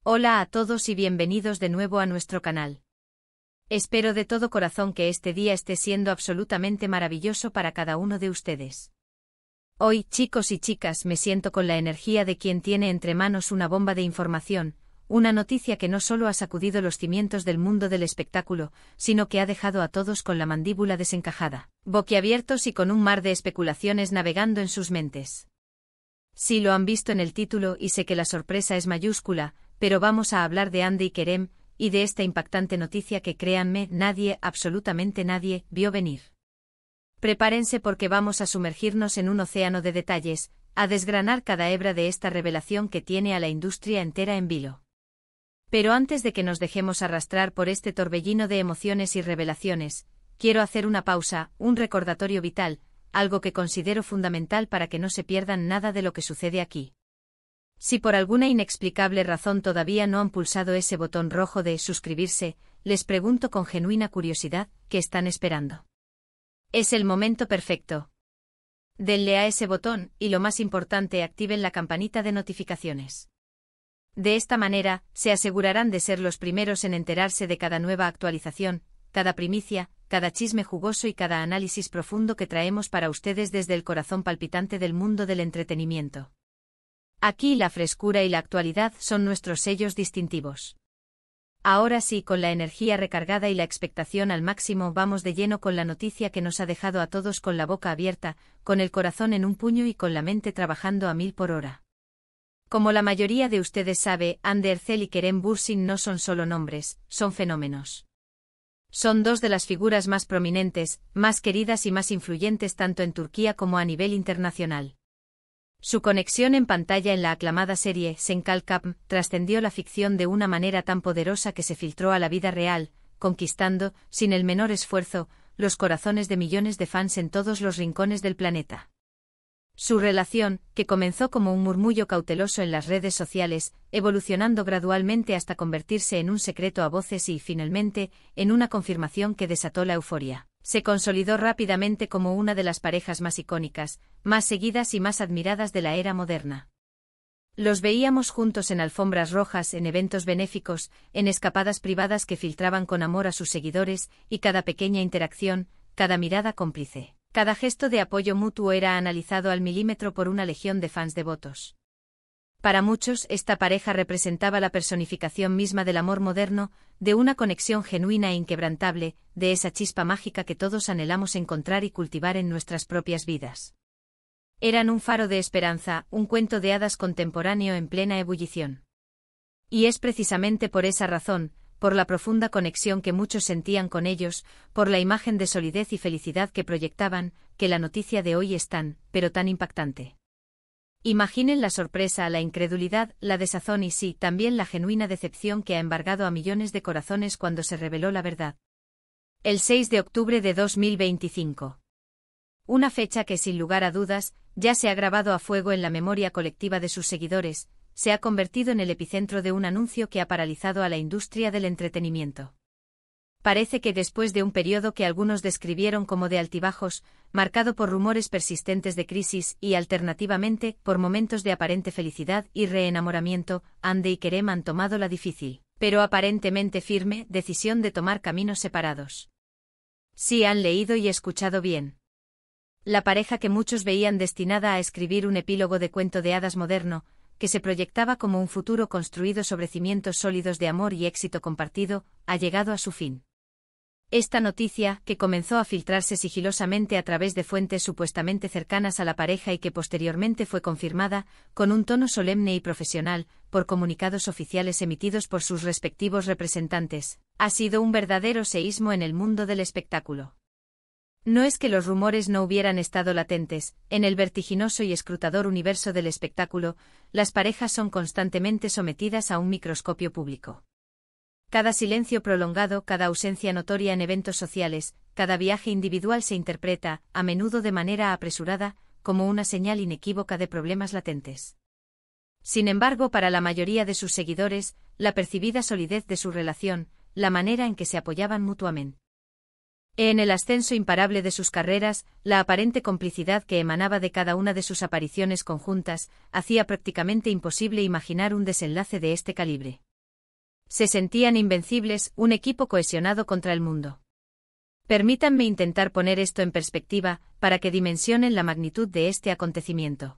Hola a todos y bienvenidos de nuevo a nuestro canal. Espero de todo corazón que este día esté siendo absolutamente maravilloso para cada uno de ustedes. Hoy, chicos y chicas, me siento con la energía de quien tiene entre manos una bomba de información, una noticia que no solo ha sacudido los cimientos del mundo del espectáculo, sino que ha dejado a todos con la mandíbula desencajada, boquiabiertos y con un mar de especulaciones navegando en sus mentes. Sí, lo han visto en el título y sé que la sorpresa es mayúscula, pero vamos a hablar de Hande y Kerem, y de esta impactante noticia que, créanme, nadie, absolutamente nadie, vio venir. Prepárense porque vamos a sumergirnos en un océano de detalles, a desgranar cada hebra de esta revelación que tiene a la industria entera en vilo. Pero antes de que nos dejemos arrastrar por este torbellino de emociones y revelaciones, quiero hacer una pausa, un recordatorio vital, algo que considero fundamental para que no se pierdan nada de lo que sucede aquí. Si por alguna inexplicable razón todavía no han pulsado ese botón rojo de suscribirse, les pregunto con genuina curiosidad, ¿qué están esperando? Es el momento perfecto. Denle a ese botón, y lo más importante, activen la campanita de notificaciones. De esta manera, se asegurarán de ser los primeros en enterarse de cada nueva actualización, cada primicia, cada chisme jugoso y cada análisis profundo que traemos para ustedes desde el corazón palpitante del mundo del entretenimiento. Aquí la frescura y la actualidad son nuestros sellos distintivos. Ahora sí, con la energía recargada y la expectación al máximo, vamos de lleno con la noticia que nos ha dejado a todos con la boca abierta, con el corazón en un puño y con la mente trabajando a 1000 por hora. Como la mayoría de ustedes sabe, Hande Erçel y Kerem Bürsin no son solo nombres, son fenómenos. Son dos de las figuras más prominentes, más queridas y más influyentes tanto en Turquía como a nivel internacional. Su conexión en pantalla en la aclamada serie Senkal Kapm trascendió la ficción de una manera tan poderosa que se filtró a la vida real, conquistando, sin el menor esfuerzo, los corazones de millones de fans en todos los rincones del planeta. Su relación, que comenzó como un murmullo cauteloso en las redes sociales, evolucionando gradualmente hasta convertirse en un secreto a voces y, finalmente, en una confirmación que desató la euforia, se consolidó rápidamente como una de las parejas más icónicas, más seguidas y más admiradas de la era moderna. Los veíamos juntos en alfombras rojas, en eventos benéficos, en escapadas privadas que filtraban con amor a sus seguidores, y cada pequeña interacción, cada mirada cómplice, cada gesto de apoyo mutuo era analizado al milímetro por una legión de fans devotos. Para muchos, esta pareja representaba la personificación misma del amor moderno, de una conexión genuina e inquebrantable, de esa chispa mágica que todos anhelamos encontrar y cultivar en nuestras propias vidas. Eran un faro de esperanza, un cuento de hadas contemporáneo en plena ebullición. Y es precisamente por esa razón, por la profunda conexión que muchos sentían con ellos, por la imagen de solidez y felicidad que proyectaban, que la noticia de hoy es tan, pero tan impactante. Imaginen la sorpresa, la incredulidad, la desazón y sí, también la genuina decepción que ha embargado a millones de corazones cuando se reveló la verdad. El 6 de octubre de 2025. Una fecha que, sin lugar a dudas, ya se ha grabado a fuego en la memoria colectiva de sus seguidores, se ha convertido en el epicentro de un anuncio que ha paralizado a la industria del entretenimiento. Parece que después de un periodo que algunos describieron como de altibajos, marcado por rumores persistentes de crisis y, alternativamente, por momentos de aparente felicidad y reenamoramiento, Hande y Kerem han tomado la difícil, pero aparentemente firme, decisión de tomar caminos separados. Sí, han leído y escuchado bien. La pareja que muchos veían destinada a escribir un epílogo de cuento de hadas moderno, que se proyectaba como un futuro construido sobre cimientos sólidos de amor y éxito compartido, ha llegado a su fin. Esta noticia, que comenzó a filtrarse sigilosamente a través de fuentes supuestamente cercanas a la pareja y que posteriormente fue confirmada, con un tono solemne y profesional, por comunicados oficiales emitidos por sus respectivos representantes, ha sido un verdadero seísmo en el mundo del espectáculo. No es que los rumores no hubieran estado latentes, en el vertiginoso y escrutador universo del espectáculo, las parejas son constantemente sometidas a un microscopio público. Cada silencio prolongado, cada ausencia notoria en eventos sociales, cada viaje individual se interpreta, a menudo de manera apresurada, como una señal inequívoca de problemas latentes. Sin embargo, para la mayoría de sus seguidores, la percibida solidez de su relación, la manera en que se apoyaban mutuamente, en el ascenso imparable de sus carreras, la aparente complicidad que emanaba de cada una de sus apariciones conjuntas, hacía prácticamente imposible imaginar un desenlace de este calibre. Se sentían invencibles, un equipo cohesionado contra el mundo. Permítanme intentar poner esto en perspectiva, para que dimensionen la magnitud de este acontecimiento.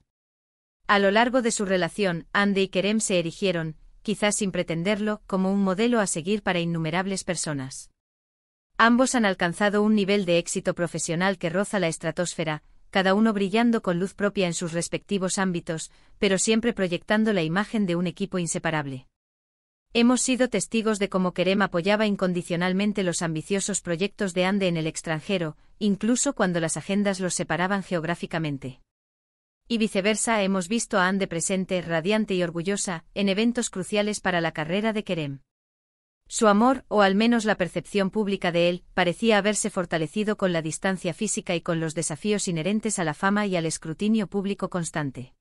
A lo largo de su relación, Andy y Kerem se erigieron, quizás sin pretenderlo, como un modelo a seguir para innumerables personas. Ambos han alcanzado un nivel de éxito profesional que roza la estratosfera, cada uno brillando con luz propia en sus respectivos ámbitos, pero siempre proyectando la imagen de un equipo inseparable. Hemos sido testigos de cómo Kerem apoyaba incondicionalmente los ambiciosos proyectos de Andy en el extranjero, incluso cuando las agendas los separaban geográficamente. Y viceversa, hemos visto a Andy presente, radiante y orgullosa, en eventos cruciales para la carrera de Kerem. Su amor, o al menos la percepción pública de él, parecía haberse fortalecido con la distancia física y con los desafíos inherentes a la fama y al escrutinio público constante.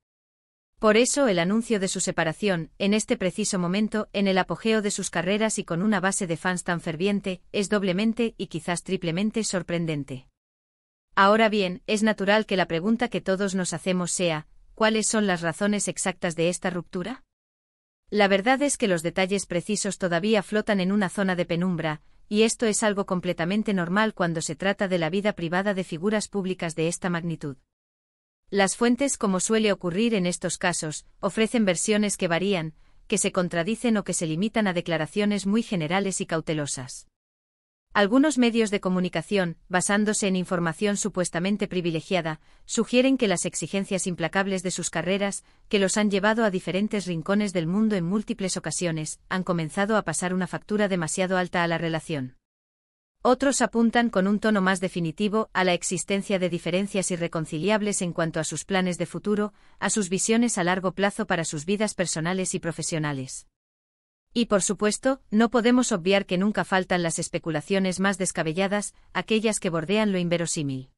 Por eso el anuncio de su separación, en este preciso momento, en el apogeo de sus carreras y con una base de fans tan ferviente, es doblemente y quizás triplemente sorprendente. Ahora bien, es natural que la pregunta que todos nos hacemos sea, ¿cuáles son las razones exactas de esta ruptura? La verdad es que los detalles precisos todavía flotan en una zona de penumbra, y esto es algo completamente normal cuando se trata de la vida privada de figuras públicas de esta magnitud. Las fuentes, como suele ocurrir en estos casos, ofrecen versiones que varían, que se contradicen o que se limitan a declaraciones muy generales y cautelosas. Algunos medios de comunicación, basándose en información supuestamente privilegiada, sugieren que las exigencias implacables de sus carreras, que los han llevado a diferentes rincones del mundo en múltiples ocasiones, han comenzado a pasar una factura demasiado alta a la relación. Otros apuntan con un tono más definitivo a la existencia de diferencias irreconciliables en cuanto a sus planes de futuro, a sus visiones a largo plazo para sus vidas personales y profesionales. Y por supuesto, no podemos obviar que nunca faltan las especulaciones más descabelladas, aquellas que bordean lo inverosímil.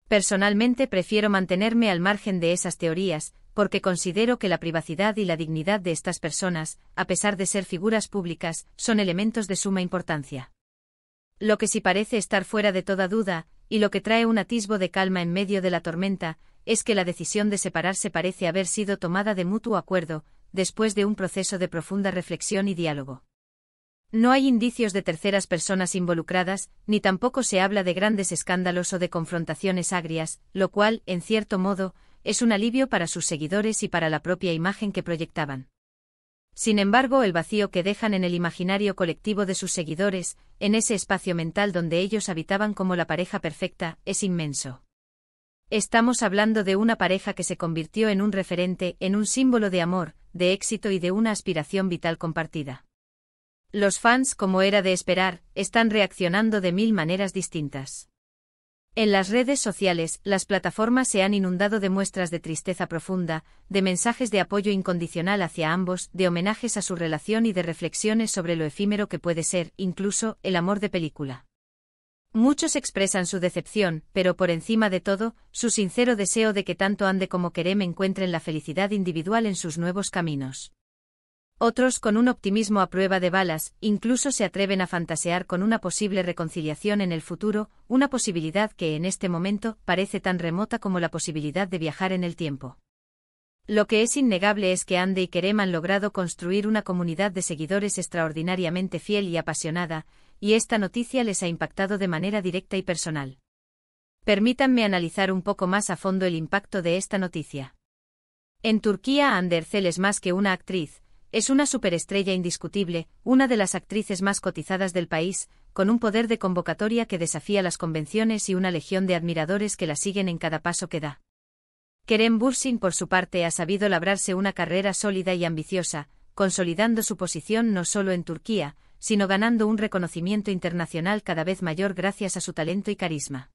Personalmente prefiero mantenerme al margen de esas teorías, porque considero que la privacidad y la dignidad de estas personas, a pesar de ser figuras públicas, son elementos de suma importancia. Lo que sí parece estar fuera de toda duda, y lo que trae un atisbo de calma en medio de la tormenta, es que la decisión de separarse parece haber sido tomada de mutuo acuerdo, después de un proceso de profunda reflexión y diálogo. No hay indicios de terceras personas involucradas, ni tampoco se habla de grandes escándalos o de confrontaciones agrias, lo cual, en cierto modo, es un alivio para sus seguidores y para la propia imagen que proyectaban. Sin embargo, el vacío que dejan en el imaginario colectivo de sus seguidores, en ese espacio mental donde ellos habitaban como la pareja perfecta, es inmenso. Estamos hablando de una pareja que se convirtió en un referente, en un símbolo de amor, de éxito y de una aspiración vital compartida. Los fans, como era de esperar, están reaccionando de mil maneras distintas. En las redes sociales, las plataformas se han inundado de muestras de tristeza profunda, de mensajes de apoyo incondicional hacia ambos, de homenajes a su relación y de reflexiones sobre lo efímero que puede ser, incluso, el amor de película. Muchos expresan su decepción, pero por encima de todo, su sincero deseo de que tanto Andy como Kerem encuentren la felicidad individual en sus nuevos caminos. Otros, con un optimismo a prueba de balas, incluso se atreven a fantasear con una posible reconciliación en el futuro, una posibilidad que en este momento parece tan remota como la posibilidad de viajar en el tiempo. Lo que es innegable es que Andy y Kerem han logrado construir una comunidad de seguidores extraordinariamente fiel y apasionada, y esta noticia les ha impactado de manera directa y personal. Permítanme analizar un poco más a fondo el impacto de esta noticia. En Turquía, Hande Erçel es más que una actriz, es una superestrella indiscutible, una de las actrices más cotizadas del país, con un poder de convocatoria que desafía las convenciones y una legión de admiradores que la siguen en cada paso que da. Kerem Bürsin, por su parte, ha sabido labrarse una carrera sólida y ambiciosa, consolidando su posición no solo en Turquía, sino ganando un reconocimiento internacional cada vez mayor gracias a su talento y carisma.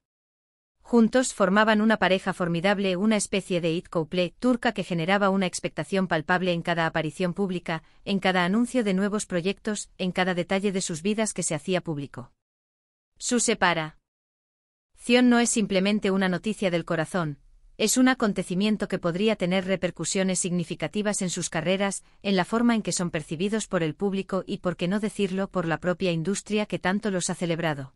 Juntos formaban una pareja formidable, una especie de hit couple turca que generaba una expectación palpable en cada aparición pública, en cada anuncio de nuevos proyectos, en cada detalle de sus vidas que se hacía público. Su separación no es simplemente una noticia del corazón, es un acontecimiento que podría tener repercusiones significativas en sus carreras, en la forma en que son percibidos por el público y, por qué no decirlo, por la propia industria que tanto los ha celebrado.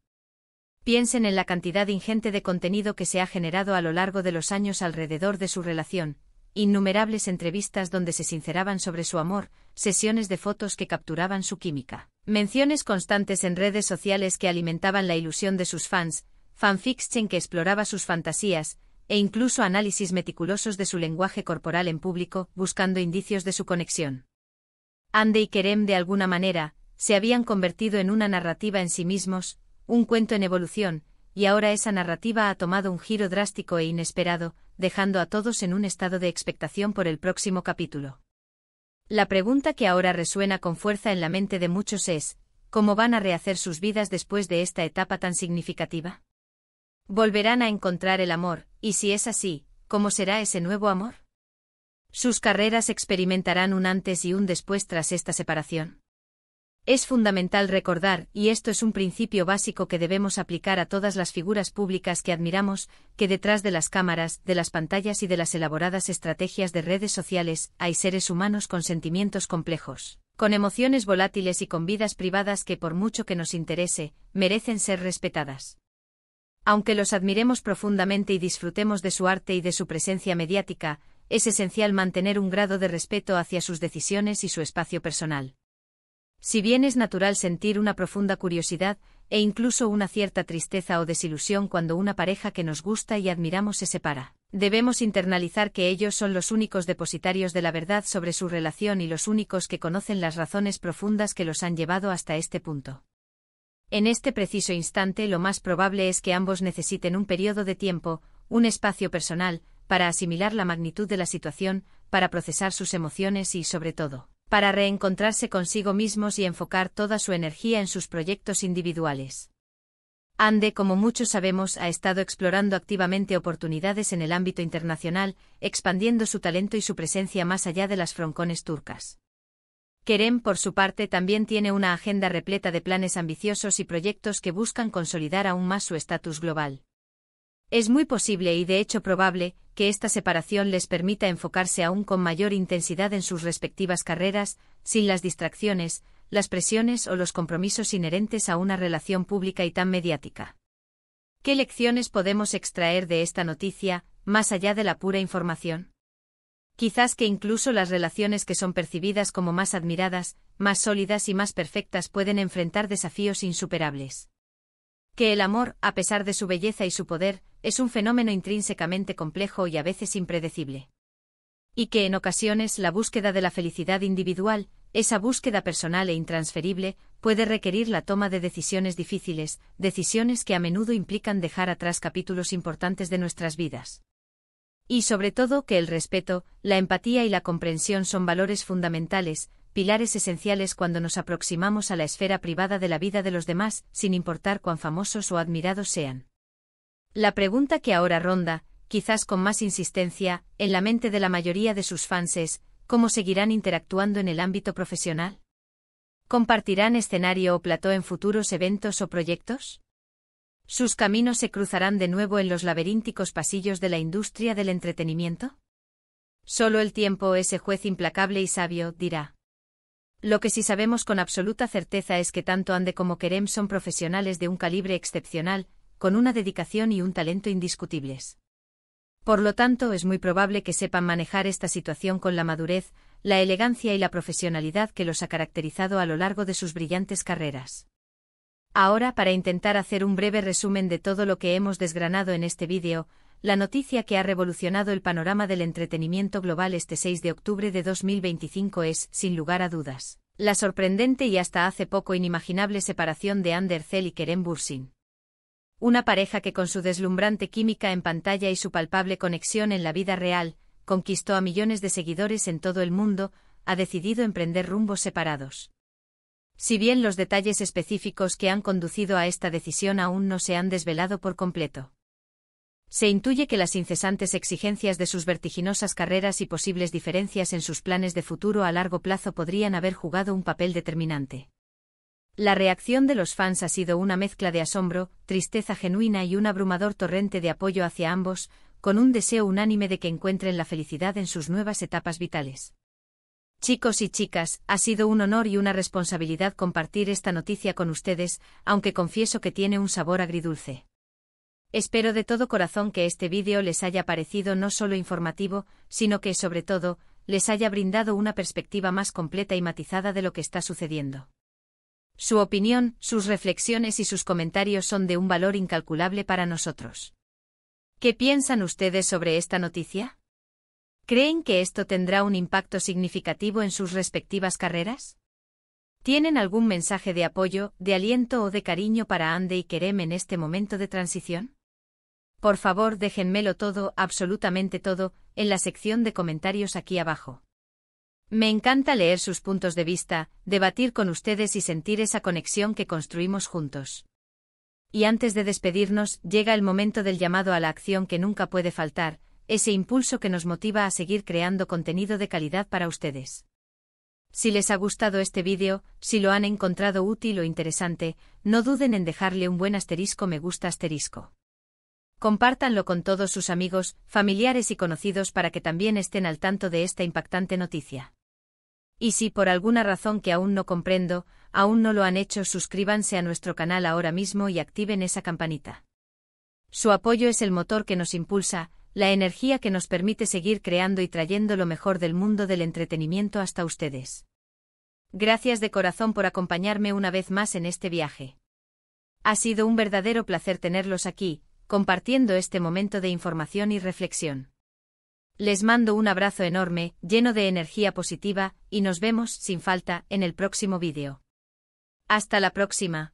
Piensen en la cantidad ingente de contenido que se ha generado a lo largo de los años alrededor de su relación, innumerables entrevistas donde se sinceraban sobre su amor, sesiones de fotos que capturaban su química, menciones constantes en redes sociales que alimentaban la ilusión de sus fans, fanfiction que exploraba sus fantasías, e incluso análisis meticulosos de su lenguaje corporal en público, buscando indicios de su conexión. Hande y Kerem, de alguna manera, se habían convertido en una narrativa en sí mismos, un cuento en evolución, y ahora esa narrativa ha tomado un giro drástico e inesperado, dejando a todos en un estado de expectación por el próximo capítulo. La pregunta que ahora resuena con fuerza en la mente de muchos es, ¿cómo van a rehacer sus vidas después de esta etapa tan significativa? ¿Volverán a encontrar el amor? Y si es así, ¿cómo será ese nuevo amor? ¿Sus carreras experimentarán un antes y un después tras esta separación? Es fundamental recordar, y esto es un principio básico que debemos aplicar a todas las figuras públicas que admiramos, que detrás de las cámaras, de las pantallas y de las elaboradas estrategias de redes sociales, hay seres humanos con sentimientos complejos, con emociones volátiles y con vidas privadas que, por mucho que nos interese, merecen ser respetadas. Aunque los admiremos profundamente y disfrutemos de su arte y de su presencia mediática, es esencial mantener un grado de respeto hacia sus decisiones y su espacio personal. Si bien es natural sentir una profunda curiosidad, e incluso una cierta tristeza o desilusión cuando una pareja que nos gusta y admiramos se separa, debemos internalizar que ellos son los únicos depositarios de la verdad sobre su relación y los únicos que conocen las razones profundas que los han llevado hasta este punto. En este preciso instante lo más probable es que ambos necesiten un periodo de tiempo, un espacio personal, para asimilar la magnitud de la situación, para procesar sus emociones y, sobre todo, para reencontrarse consigo mismos y enfocar toda su energía en sus proyectos individuales. Hande, como muchos sabemos, ha estado explorando activamente oportunidades en el ámbito internacional, expandiendo su talento y su presencia más allá de las froncones turcas. Kerem, por su parte, también tiene una agenda repleta de planes ambiciosos y proyectos que buscan consolidar aún más su estatus global. Es muy posible y de hecho probable que esta separación les permita enfocarse aún con mayor intensidad en sus respectivas carreras, sin las distracciones, las presiones o los compromisos inherentes a una relación pública y tan mediática. ¿Qué lecciones podemos extraer de esta noticia, más allá de la pura información? Quizás que incluso las relaciones que son percibidas como más admiradas, más sólidas y más perfectas pueden enfrentar desafíos insuperables. Que el amor, a pesar de su belleza y su poder, es un fenómeno intrínsecamente complejo y a veces impredecible. Y que en ocasiones la búsqueda de la felicidad individual, esa búsqueda personal e intransferible, puede requerir la toma de decisiones difíciles, decisiones que a menudo implican dejar atrás capítulos importantes de nuestras vidas. Y sobre todo que el respeto, la empatía y la comprensión son valores fundamentales, pilares esenciales cuando nos aproximamos a la esfera privada de la vida de los demás, sin importar cuán famosos o admirados sean. La pregunta que ahora ronda, quizás con más insistencia, en la mente de la mayoría de sus fans es, ¿cómo seguirán interactuando en el ámbito profesional? ¿Compartirán escenario o plató en futuros eventos o proyectos? ¿Sus caminos se cruzarán de nuevo en los laberínticos pasillos de la industria del entretenimiento? Solo el tiempo, ese juez implacable y sabio, dirá. Lo que sí sabemos con absoluta certeza es que tanto Hande como Kerem son profesionales de un calibre excepcional, con una dedicación y un talento indiscutibles. Por lo tanto, es muy probable que sepan manejar esta situación con la madurez, la elegancia y la profesionalidad que los ha caracterizado a lo largo de sus brillantes carreras. Ahora, para intentar hacer un breve resumen de todo lo que hemos desgranado en este vídeo, la noticia que ha revolucionado el panorama del entretenimiento global este 6 de octubre de 2025 es, sin lugar a dudas, la sorprendente y hasta hace poco inimaginable separación de Hande Erçel y Kerem Bürsin. Una pareja que con su deslumbrante química en pantalla y su palpable conexión en la vida real, conquistó a millones de seguidores en todo el mundo, ha decidido emprender rumbos separados. Si bien los detalles específicos que han conducido a esta decisión aún no se han desvelado por completo. Se intuye que las incesantes exigencias de sus vertiginosas carreras y posibles diferencias en sus planes de futuro a largo plazo podrían haber jugado un papel determinante. La reacción de los fans ha sido una mezcla de asombro, tristeza genuina y un abrumador torrente de apoyo hacia ambos, con un deseo unánime de que encuentren la felicidad en sus nuevas etapas vitales. Chicos y chicas, ha sido un honor y una responsabilidad compartir esta noticia con ustedes, aunque confieso que tiene un sabor agridulce. Espero de todo corazón que este vídeo les haya parecido no solo informativo, sino que, sobre todo, les haya brindado una perspectiva más completa y matizada de lo que está sucediendo. Su opinión, sus reflexiones y sus comentarios son de un valor incalculable para nosotros. ¿Qué piensan ustedes sobre esta noticia? ¿Creen que esto tendrá un impacto significativo en sus respectivas carreras? ¿Tienen algún mensaje de apoyo, de aliento o de cariño para Ande y Kerem en este momento de transición? Por favor, déjenmelo todo, absolutamente todo, en la sección de comentarios aquí abajo. Me encanta leer sus puntos de vista, debatir con ustedes y sentir esa conexión que construimos juntos. Y antes de despedirnos, llega el momento del llamado a la acción que nunca puede faltar, ese impulso que nos motiva a seguir creando contenido de calidad para ustedes. Si les ha gustado este vídeo, si lo han encontrado útil o interesante, no duden en dejarle un buen me gusta. Compártanlo con todos sus amigos, familiares y conocidos para que también estén al tanto de esta impactante noticia. Y si por alguna razón que aún no comprendo, aún no lo han hecho, suscríbanse a nuestro canal ahora mismo y activen esa campanita. Su apoyo es el motor que nos impulsa, la energía que nos permite seguir creando y trayendo lo mejor del mundo del entretenimiento hasta ustedes. Gracias de corazón por acompañarme una vez más en este viaje. Ha sido un verdadero placer tenerlos aquí, compartiendo este momento de información y reflexión. Les mando un abrazo enorme, lleno de energía positiva, y nos vemos, sin falta, en el próximo vídeo. Hasta la próxima.